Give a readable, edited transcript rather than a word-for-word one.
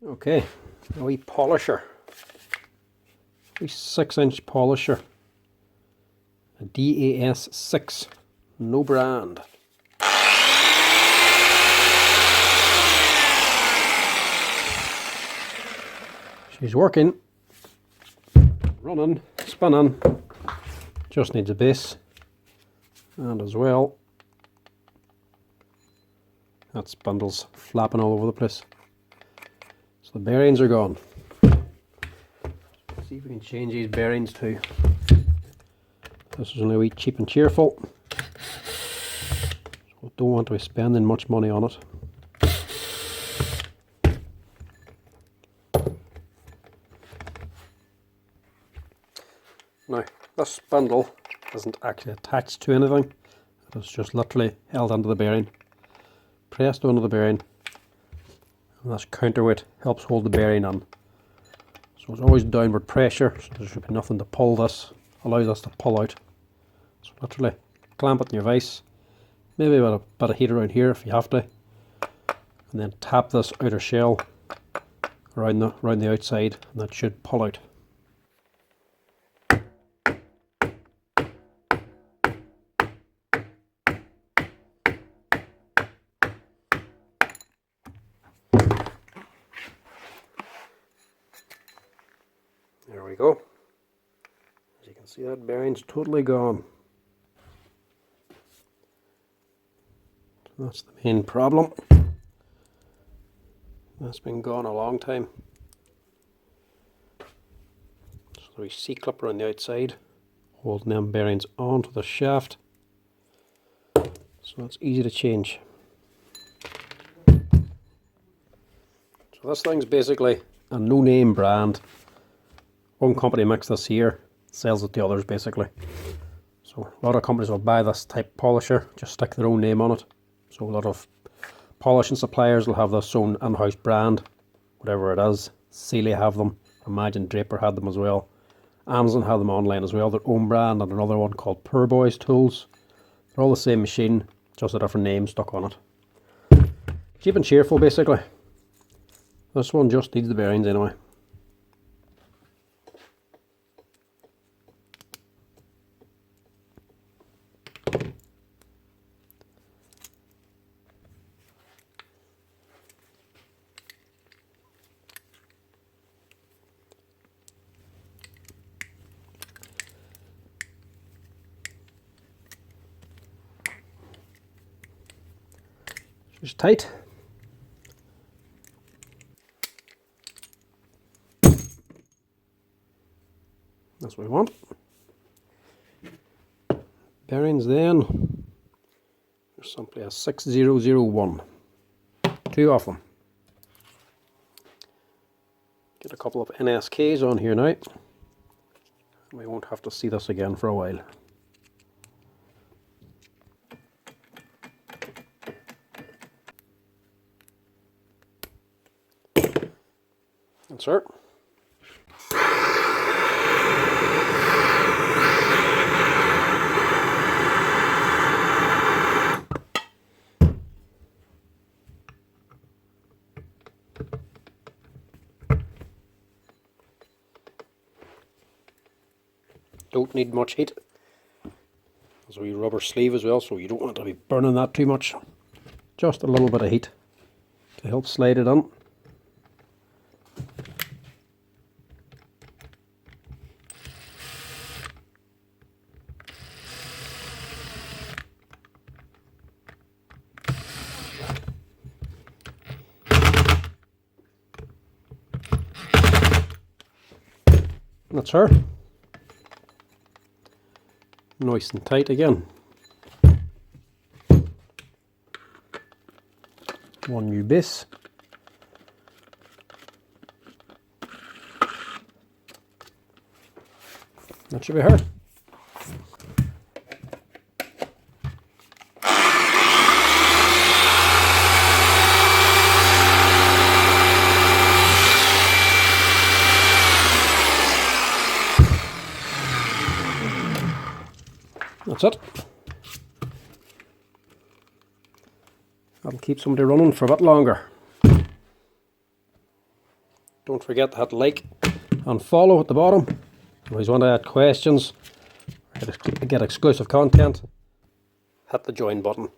Okay, a wee polisher, a wee 6-inch polisher, a DAS6, no brand. She's working, running, spinning, just needs a base, and as well, that spindle's flapping all over the place. So the bearings are gone. Let's see if we can change these bearings too. This is only a wee cheap and cheerful, so don't want to be spending much money on it. Now, this spindle isn't actually attached to anything. It's just literally held onto the bearing, pressed onto the bearing, and this counterweight helps hold the bearing on. So it's always downward pressure, so there should be nothing to pull this, allows us to pull out. So literally clamp it in your vise, maybe a bit of heat around here if you have to, and then tap this outer shell around the outside, and that should pull out. There we go. As you can see, that bearing's totally gone. So that's the main problem. That's been gone a long time. So we C-clip around the outside, holding them bearings onto the shaft. So that's easy to change. So this thing's basically a no-name brand. One company makes this here, sells it to others basically. So a lot of companies will buy this type polisher, just stick their own name on it. So a lot of polishing suppliers will have this own in-house brand, whatever it is. Sealey have them, Imagine Draper had them as well. Amazon have them online as well, their own brand, and another one called Poor Boys Tools. They're all the same machine, just a different name stuck on it. Cheap and cheerful basically. This one just needs the bearings anyway. Just tight. That's what we want. Bearings then, there's simply a 6001. Two of them. Get a couple of NSKs on here now. We won't have to see this again for a while. Insert. Don't need much heat. There's a wee rubber sleeve as well, so you don't want to be burning that too much. Just a little bit of heat to help slide it on. That's her. Nice and tight again. One new base. That should be her. That's it. That'll keep somebody running for a bit longer. Don't forget to hit like and follow at the bottom. If you want to add questions, get exclusive content, hit the join button.